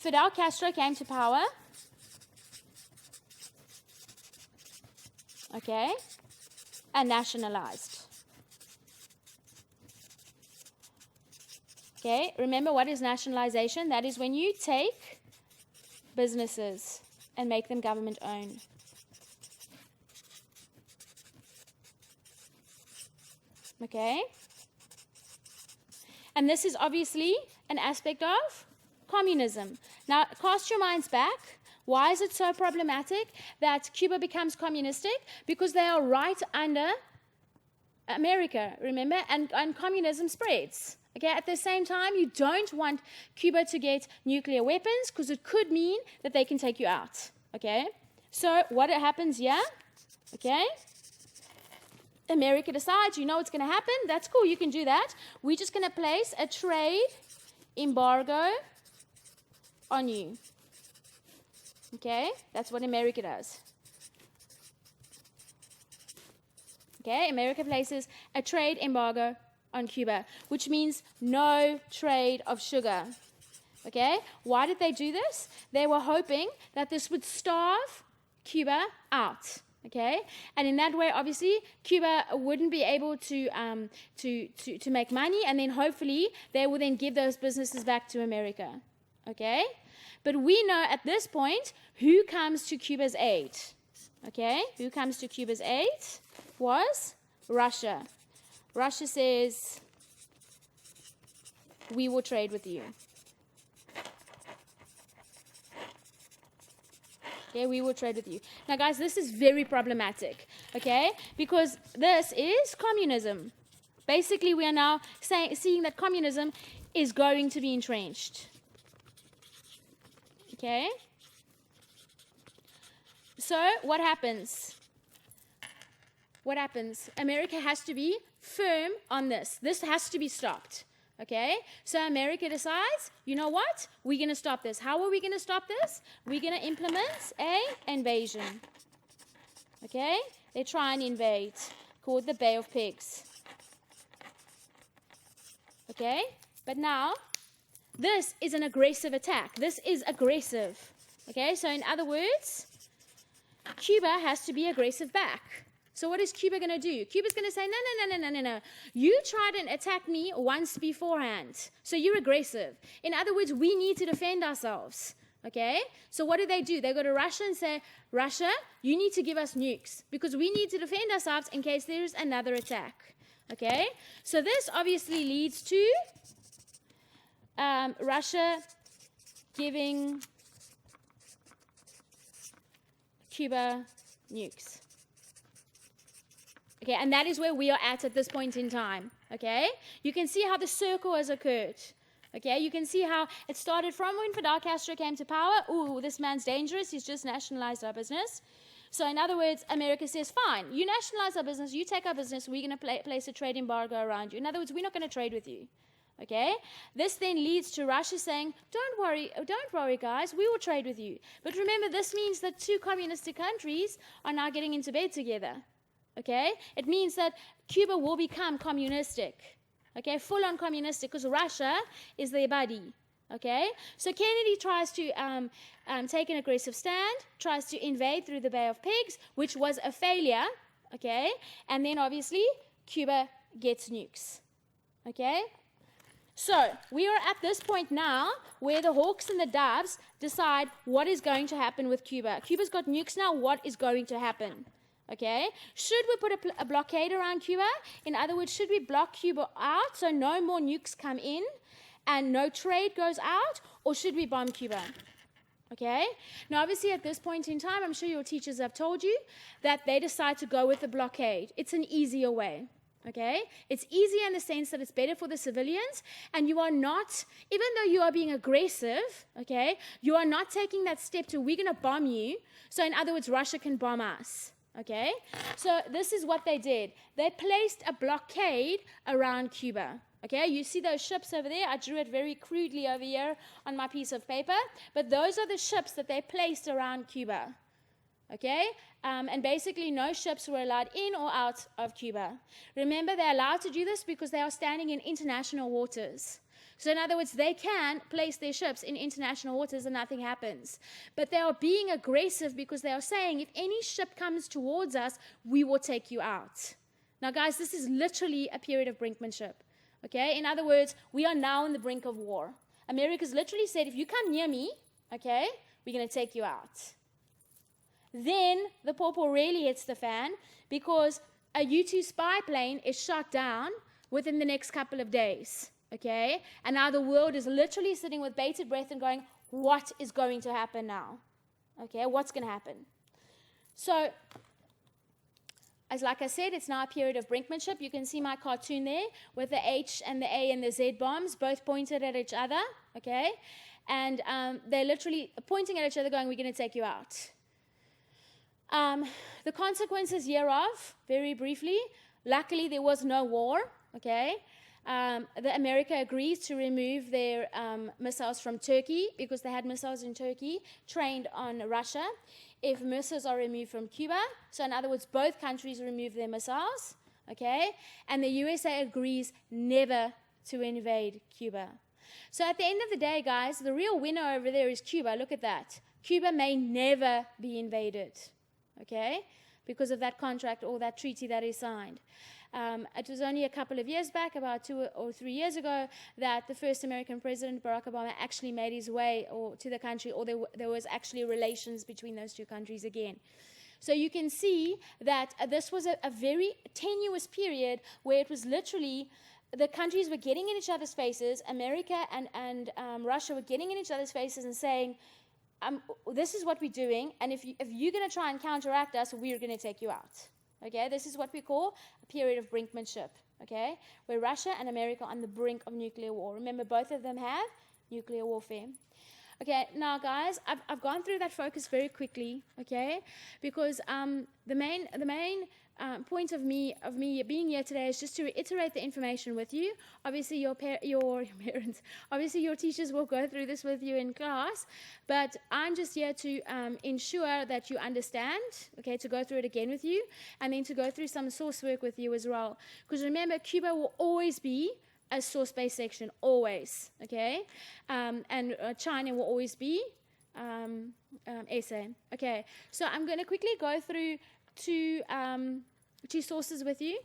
Fidel Castro came to power, okay, and nationalized. Okay, remember what is nationalization? That is when you take businesses and make them government-owned. Okay? And this is obviously an aspect of communism. Now, cast your minds back. Why is it so problematic that Cuba becomes communistic? Because they are right under America, remember? And communism spreads. Okay, at the same time, you don't want Cuba to get nuclear weapons because it could mean that they can take you out. Okay, so what happens here? Okay, America decides, you know what's going to happen? That's cool, you can do that. We're just going to place a trade embargo on you. Okay, that's what America does. Okay, America places a trade embargo on Cuba, which means no trade of sugar. Okay, why did they do this? They were hoping that this would starve Cuba out. Okay, and in that way, obviously, Cuba wouldn't be able to make money, and then hopefully they will then give those businesses back to America. Okay, but we know at this point who comes to Cuba's aid. Okay, who comes to Cuba's aid was Russia. Russia says, we will trade with you. Okay, we will trade with you. Now, guys, this is very problematic, okay, because this is communism. Basically, we are now seeing that communism is going to be entrenched. Okay? So, what happens? What happens? America has to be firm on this. This has to be stopped. Okay? So America decides, you know what? We're going to stop this. How are we going to stop this? We're going to implement an invasion. Okay? They try and invade, called the Bay of Pigs. Okay? But now, this is an aggressive attack. This is aggressive. Okay? So in other words, Cuba has to be aggressive back. So what is Cuba going to do? Cuba's going to say, no. You tried and attacked me once beforehand. So you're aggressive. In other words, we need to defend ourselves. Okay? So what do? They go to Russia and say, Russia, you need to give us nukes because we need to defend ourselves in case there's another attack. Okay? So this obviously leads to Russia giving Cuba nukes. Okay, and that is where we are at this point in time. Okay? You can see how the circle has occurred. Okay? You can see how it started from when Fidel Castro came to power. Ooh, this man's dangerous. He's just nationalized our business. So in other words, America says, fine, you nationalize our business, you take our business, we're going to place a trade embargo around you. In other words, we're not going to trade with you. Okay? This then leads to Russia saying, don't worry, guys, we will trade with you. But remember, this means that two communistic countries are now getting into bed together. Okay? It means that Cuba will become communistic. Okay? Full-on communistic, because Russia is their buddy. Okay? So Kennedy tries to take an aggressive stand, tries to invade through the Bay of Pigs, which was a failure. Okay? And then obviously, Cuba gets nukes. Okay? So we are at this point now where the hawks and the doves decide what is going to happen with Cuba. Cuba's got nukes now. What is going to happen? Okay, should we put a blockade around Cuba? In other words, should we block Cuba out so no more nukes come in and no trade goes out? Or should we bomb Cuba? Okay, now obviously at this point in time, I'm sure your teachers have told you that they decide to go with the blockade. It's an easier way. Okay, it's easier in the sense that it's better for the civilians, and you are not, even though you are being aggressive, okay, you are not taking that step to we're going to bomb you. So in other words, Russia can bomb us. Okay, so this is what they did. They placed a blockade around Cuba. Okay, you see those ships over there? I drew it very crudely over here on my piece of paper, but those are the ships that they placed around Cuba. Okay, and basically no ships were allowed in or out of Cuba. Remember, they're allowed to do this because they are standing in international waters. So in other words, they can place their ships in international waters and nothing happens. But they are being aggressive because they are saying, if any ship comes towards us, we will take you out. Now, guys, this is literally a period of brinkmanship. Okay? In other words, we are now on the brink of war. America's literally said, if you come near me, okay, we're going to take you out. Then the pawpaw really hits the fan because a U-2 spy plane is shot down within the next couple of days. Okay? And now the world is literally sitting with bated breath and going, what is going to happen now? Okay? What's going to happen? So, as like I said, it's now a period of brinkmanship. You can see my cartoon there with the H and the A and the Z bombs both pointed at each other, okay? And they're literally pointing at each other going, we're going to take you out. The consequences hereof, very briefly, luckily there was no war, okay? America agrees to remove their missiles from Turkey because they had missiles in Turkey trained on Russia. If missiles are removed from Cuba, so in other words, both countries remove their missiles, okay? And the USA agrees never to invade Cuba. So at the end of the day, guys, the real winner over there is Cuba. Look at that. Cuba may never be invaded, okay, because of that contract or that treaty that is signed. It was only a couple of years back, about 2 or 3 years ago, that the first American president, Barack Obama, actually made his way to the country, or there was actually relations between those two countries again. So you can see that this was a very tenuous period where it was literally the countries were getting in each other's faces. America and Russia were getting in each other's faces and saying, this is what we're doing, and if you're going to try and counteract us, we're going to take you out. Okay, this is what we call a period of brinkmanship, okay, where Russia and America are on the brink of nuclear war. Remember, both of them have nuclear warfare. Okay, now, guys, I've gone through that focus very quickly, okay, because the main point of me being here today is just to reiterate the information with you. Obviously, your parents, obviously your teachers will go through this with you in class, but I'm just here to ensure that you understand, okay, to go through it again with you, and then to go through some source work with you as well. Because remember, Cuba will always be a source-based section, always, okay, and China will always be essay. Okay, so I'm going to quickly go through two sources with you.